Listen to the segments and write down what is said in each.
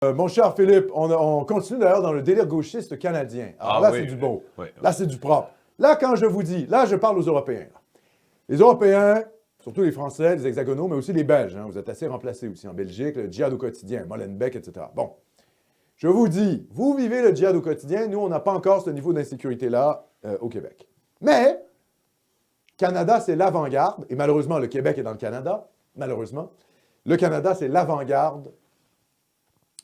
Mon cher Philippe, on continue d'ailleurs dans le délire gauchiste canadien. Alors là, oui, c'est du beau. oui. Là, c'est du propre. Là, quand je vous dis, là, je parle aux Européens. Là. Les Européens, surtout les Français, les hexagonaux, mais aussi les Belges. Hein, vous êtes assez remplacés aussi en Belgique, le djihad au quotidien, Molenbeek, etc. Bon, je vous dis, vous vivez le djihad au quotidien. Nous, on n'a pas encore ce niveau d'insécurité-là au Québec. Mais, Canada, c'est l'avant-garde. Et malheureusement, le Québec est dans le Canada. Malheureusement. Le Canada, c'est l'avant-garde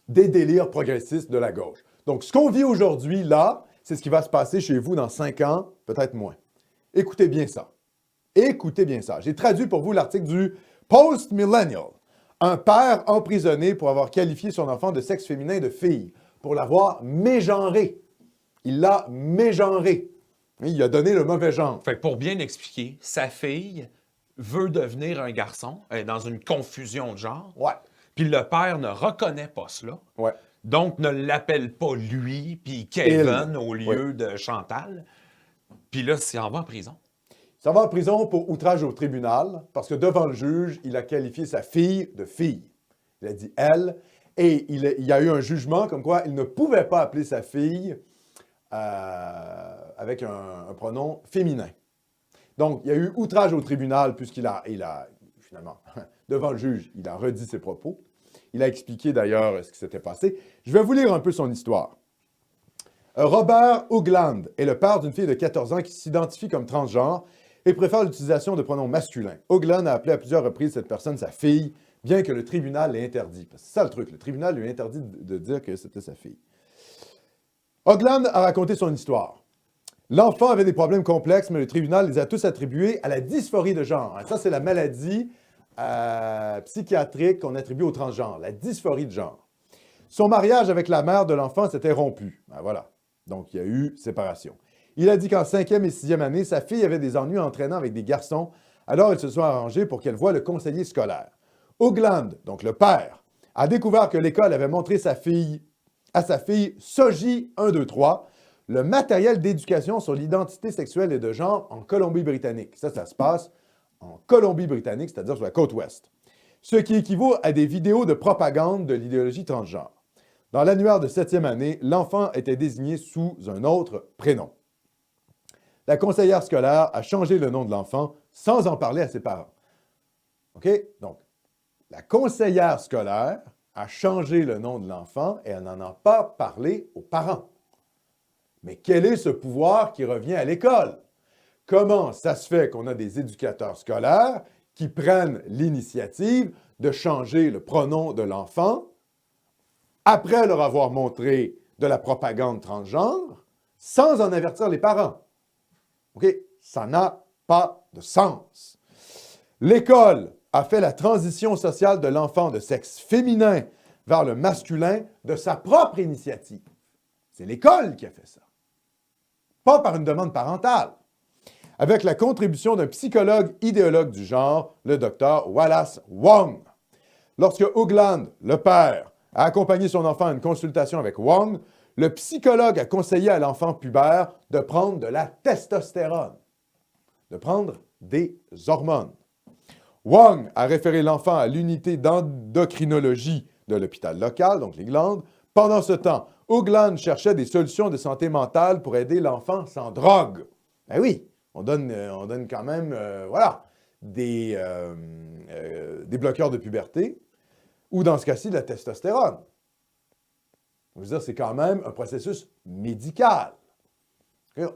des délires progressistes de la gauche. Donc, ce qu'on vit aujourd'hui, là, c'est ce qui va se passer chez vous dans 5 ans, peut-être moins. Écoutez bien ça. Écoutez bien ça. J'ai traduit pour vous l'article du Post-Millennial. Un père emprisonné pour avoir qualifié son enfant de sexe féminin de fille, pour l'avoir mégenré. Il l'a mégenré. Il a donné le mauvais genre. Fait que pour bien expliquer, sa fille veut devenir un garçon, elle est dans une confusion de genre. Ouais. Puis le père ne reconnaît pas cela. Ouais. Donc, ne l'appelle pas lui, puis Kevin au lieu de Chantal. Puis là, il en va en prison. Ça va en prison pour outrage au tribunal, parce que devant le juge, il a qualifié sa fille de fille. Il a dit « elle », et il y a eu un jugement comme quoi il ne pouvait pas appeler sa fille avec un pronom féminin. Donc, il y a eu outrage au tribunal, puisqu'il a finalement, devant le juge, il a redit ses propos. Il a expliqué d'ailleurs ce qui s'était passé. Je vais vous lire un peu son histoire. Robert Hoogland est le père d'une fille de 14 ans qui s'identifie comme transgenre et préfère l'utilisation de pronoms masculins. Hoogland a appelé à plusieurs reprises cette personne sa fille, bien que le tribunal l'ait interdit. C'est ça le truc, le tribunal lui a interdit de dire que c'était sa fille. Hoogland a raconté son histoire. L'enfant avait des problèmes complexes, mais le tribunal les a tous attribués à la dysphorie de genre. Ça, c'est la maladie psychiatrique qu'on attribue aux transgenres, la dysphorie de genre. Son mariage avec la mère de l'enfant s'était rompu. Ben voilà. Donc, il y a eu séparation. Il a dit qu'en 5e et 6e année, sa fille avait des ennuis entraînant avec des garçons, alors ils se sont arrangés pour qu'elle voie le conseiller scolaire. Hoogland, donc le père, a découvert que l'école avait montré à sa fille Soji 123, le matériel d'éducation sur l'identité sexuelle et de genre en Colombie-Britannique. Ça se passe en Colombie-Britannique, c'est-à-dire sur la côte ouest. Ce qui équivaut à des vidéos de propagande de l'idéologie transgenre. Dans l'annuaire de 7e année, l'enfant était désigné sous un autre prénom. La conseillère scolaire a changé le nom de l'enfant sans en parler à ses parents. OK? Donc, la conseillère scolaire a changé le nom de l'enfant et elle n'en a pas parlé aux parents. Mais quel est ce pouvoir qui revient à l'école? Comment ça se fait qu'on a des éducateurs scolaires qui prennent l'initiative de changer le pronom de l'enfant après leur avoir montré de la propagande transgenre sans en avertir les parents? OK? Ça n'a pas de sens. L'école a fait la transition sociale de l'enfant de sexe féminin vers le masculin de sa propre initiative. C'est l'école qui a fait ça. Pas par une demande parentale. Avec la contribution d'un psychologue idéologue du genre, le docteur Wallace Wong. Lorsque Hoogland, le père, a accompagné son enfant à une consultation avec Wong, le psychologue a conseillé à l'enfant pubère de prendre de la testostérone, de prendre des hormones. Wong a référé l'enfant à l'unité d'endocrinologie de l'hôpital local, donc les glandes. Pendant ce temps, Hoogland cherchait des solutions de santé mentale pour aider l'enfant sans drogue. Ben oui, on donne quand même des bloqueurs de puberté ou dans ce cas-ci de la testostérone. Je veux dire, c'est quand même un processus médical.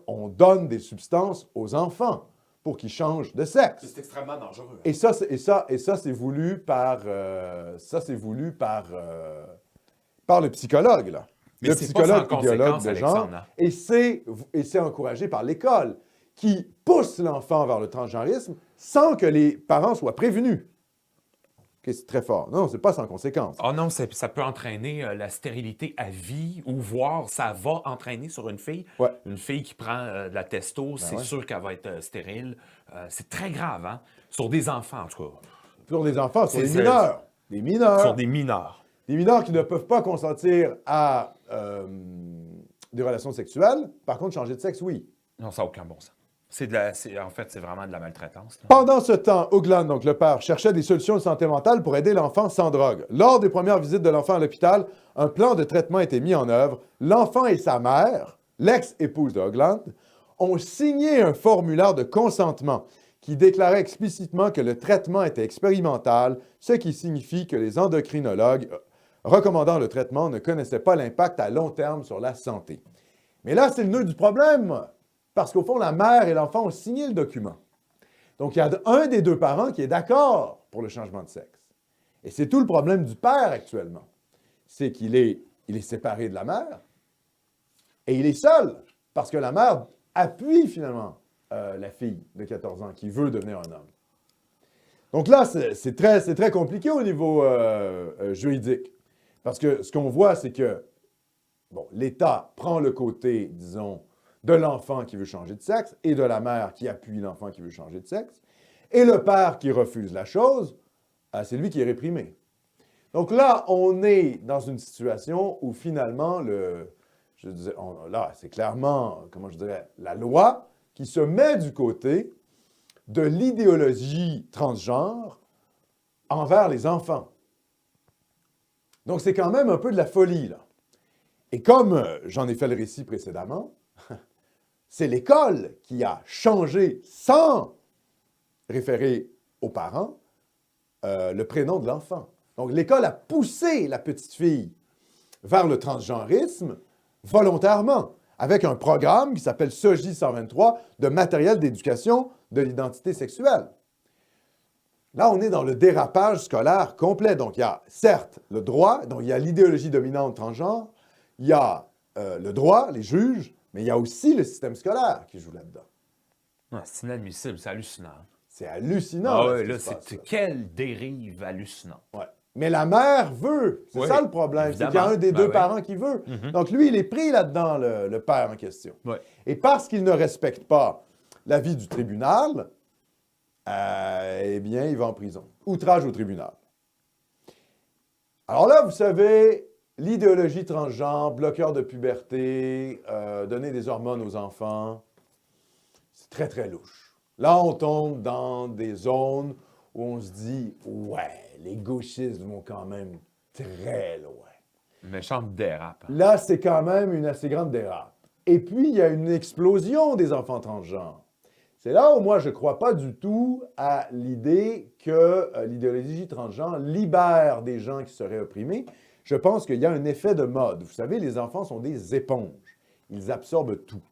On donne des substances aux enfants pour qu'ils changent de sexe. C'est extrêmement dangereux. Et ça, c'est voulu par le psychologue, là. Mais le c'est psychologue pas sans idéologue conséquence, de genre. Alexandre. Et c'est encouragé par l'école qui pousse l'enfant vers le transgenrisme sans que les parents soient prévenus. Okay, c'est très fort. Non, c'est pas sans conséquence. Oh non, ça peut entraîner la stérilité à vie ou voire ça va entraîner sur une fille. Ouais. Une fille qui prend de la testo, c'est ouais. sûr qu'elle va être stérile. C'est très grave, hein? Sur des enfants, en tout cas. Sur des enfants, sur C'est- des c'est- mineurs. Des mineurs. Sur des mineurs. Des mineurs qui ne peuvent pas consentir à des relations sexuelles. Par contre, changer de sexe, oui. Non, ça n'a aucun bon sens. En fait, c'est vraiment de la maltraitance. Là. Pendant ce temps, Hoagland, donc le père, cherchait des solutions de santé mentale pour aider l'enfant sans drogue. Lors des premières visites de l'enfant à l'hôpital, un plan de traitement a été mis en œuvre. L'enfant et sa mère, l'ex-épouse de Hoagland, ont signé un formulaire de consentement qui déclarait explicitement que le traitement était expérimental, ce qui signifie que les endocrinologues recommandant le traitement ne connaissaient pas l'impact à long terme sur la santé. Mais là, c'est le nœud du problème. Parce qu'au fond, la mère et l'enfant ont signé le document. Donc, il y a un des deux parents qui est d'accord pour le changement de sexe. Et c'est tout le problème du père actuellement. C'est qu'il est séparé de la mère et il est seul parce que la mère appuie finalement la fille de 14 ans qui veut devenir un homme. Donc là, c'est très compliqué au niveau juridique. Parce que ce qu'on voit, c'est que l'État prend le côté, disons, de l'enfant qui veut changer de sexe et de la mère qui appuie l'enfant qui veut changer de sexe. Et le père qui refuse la chose, c'est lui qui est réprimé. Donc là, on est dans une situation où finalement, là, c'est clairement, la loi qui se met du côté de l'idéologie transgenre envers les enfants. Donc c'est quand même un peu de la folie, là. Et comme j'en ai fait le récit précédemment, c'est l'école qui a changé, sans référer aux parents, le prénom de l'enfant. Donc, l'école a poussé la petite fille vers le transgenrisme volontairement, avec un programme qui s'appelle SOGI 123 de matériel d'éducation de l'identité sexuelle. Là, on est dans le dérapage scolaire complet. Donc, il y a certes le droit, donc il y a l'idéologie dominante transgenre, il y a le droit, les juges, mais il y a aussi le système scolaire qui joue là-dedans. C'est inadmissible, c'est hallucinant. C'est hallucinant. Ah oui, là, quelle dérive hallucinante. Ouais. Mais la mère veut. C'est ça le problème. C'est qu'il y a un des deux parents qui veut. Donc lui, il est pris là-dedans, le père en question. Ouais. Et parce qu'il ne respecte pas l'avis du tribunal, eh bien, il va en prison. Outrage au tribunal. Alors là, vous savez, l'idéologie transgenre, bloqueur de puberté, donner des hormones aux enfants, c'est très, très louche. Là, on tombe dans des zones où on se dit « Ouais, les gauchistes vont quand même très loin. » Méchante dérape. Là, c'est quand même une assez grande dérape. Et puis, il y a une explosion des enfants transgenres. C'est là où moi, je ne crois pas du tout à l'idée que l'idéologie transgenre libère des gens qui seraient opprimés. Je pense qu'il y a un effet de mode. Vous savez, les enfants sont des éponges. Ils absorbent tout.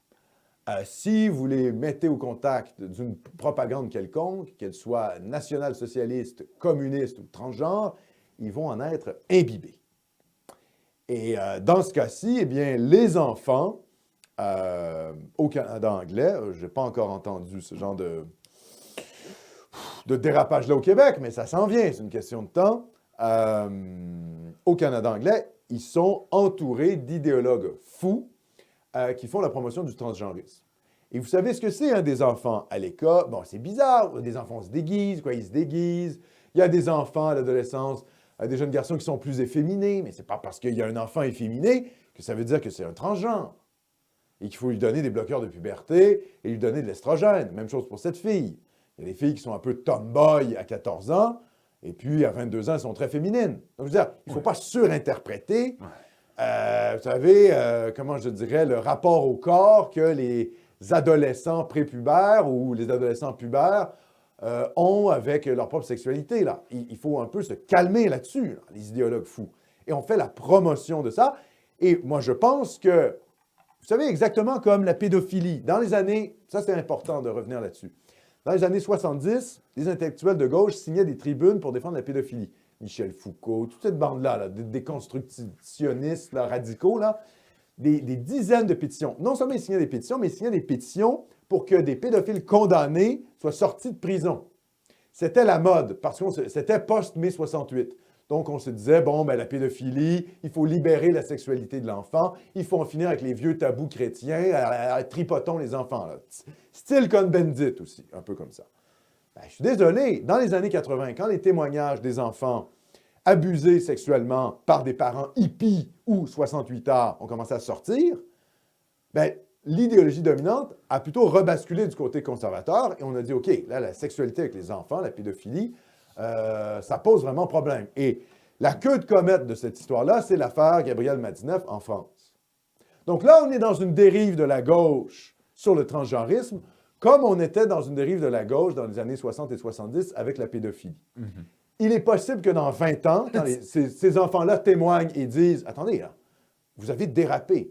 Si vous les mettez au contact d'une propagande quelconque, qu'elle soit national-socialiste, communiste ou transgenre, ils vont en être imbibés. Et dans ce cas-ci, eh bien, les enfants, au Canada anglais, je n'ai pas encore entendu ce genre de dérapage-là au Québec, mais ça s'en vient, c'est une question de temps. Au Canada anglais, ils sont entourés d'idéologues fous qui font la promotion du transgenrisme. Et vous savez ce que c'est, hein, des enfants à l'école? Bon, c'est bizarre, des enfants se déguisent, ils se déguisent. Il y a des enfants à l'adolescence, des jeunes garçons qui sont plus efféminés, mais c'est pas parce qu'il y a un enfant efféminé que ça veut dire que c'est un transgenre. Et qu'il faut lui donner des bloqueurs de puberté et lui donner de l'estrogène. Même chose pour cette fille. Il y a des filles qui sont un peu tomboy à 14 ans, et puis à 22 ans, elles sont très féminines. Donc, je veux dire, il ne faut pas surinterpréter, vous savez, comment je dirais, le rapport au corps que les adolescents prépubères ou les adolescents pubères ont avec leur propre sexualité. Là. Il faut un peu se calmer là-dessus, là, les idéologues fous. Et on fait la promotion de ça. Et moi, je pense que, vous savez, exactement comme la pédophilie, dans les années, ça c'est important de revenir là-dessus, dans les années 70, les intellectuels de gauche signaient des tribunes pour défendre la pédophilie. Michel Foucault, toute cette bande-là, des constructionnistes là, radicaux, là, des dizaines de pétitions. Non seulement ils signaient des pétitions, mais ils signaient des pétitions pour que des pédophiles condamnés soient sortis de prison. C'était la mode, parce que c'était post-mai 68. Donc, on se disait, bon, ben, la pédophilie, il faut libérer la sexualité de l'enfant, il faut en finir avec les vieux tabous chrétiens, tripotons les enfants. Là. Style Cohn-Bendit aussi, un peu comme ça. Ben, je suis désolé, dans les années 80, quand les témoignages des enfants abusés sexuellement par des parents hippies ou 68 ans ont commencé à sortir, ben, l'idéologie dominante a plutôt rebasculé du côté conservateur et on a dit, OK, là, la sexualité avec les enfants, la pédophilie, ça pose vraiment problème. Et la queue de comète de cette histoire-là, c'est l'affaire Gabriel Madineff en France. Donc là, on est dans une dérive de la gauche sur le transgenrisme, comme on était dans une dérive de la gauche dans les années 60 et 70 avec la pédophilie. Il est possible que dans 20 ans, quand ces enfants-là témoignent et disent « Attendez, là, vous avez dérapé.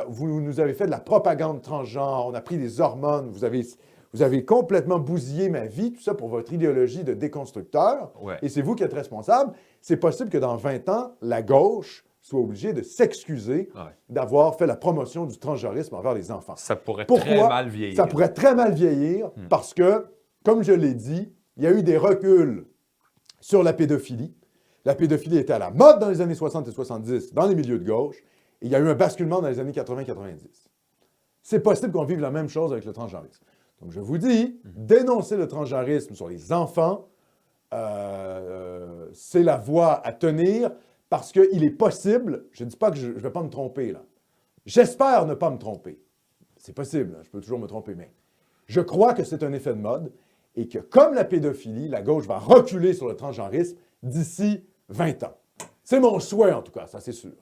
Vous nous avez fait de la propagande transgenre, on a pris des hormones, vous avez complètement bousillé ma vie, tout ça pour votre idéologie de déconstructeur, et c'est vous qui êtes responsable. » C'est possible que dans 20 ans, la gauche soit obligée de s'excuser d'avoir fait la promotion du transgenrisme envers les enfants. Ça pourrait Pourquoi? très mal vieillir. Ça pourrait très mal vieillir parce que, comme je l'ai dit, il y a eu des reculs sur la pédophilie. La pédophilie était à la mode dans les années 60 et 70 dans les milieux de gauche, et il y a eu un basculement dans les années 80-90. C'est possible qu'on vive la même chose avec le transgenrisme. Donc, je vous dis, dénoncer le transgenrisme sur les enfants, c'est la voie à tenir parce qu'il est possible, je ne dis pas que je ne vais pas me tromper, là. J'espère ne pas me tromper. C'est possible, je peux toujours me tromper, mais je crois que c'est un effet de mode et que, comme la pédophilie, la gauche va reculer sur le transgenrisme d'ici 20 ans. C'est mon souhait, en tout cas, ça c'est sûr.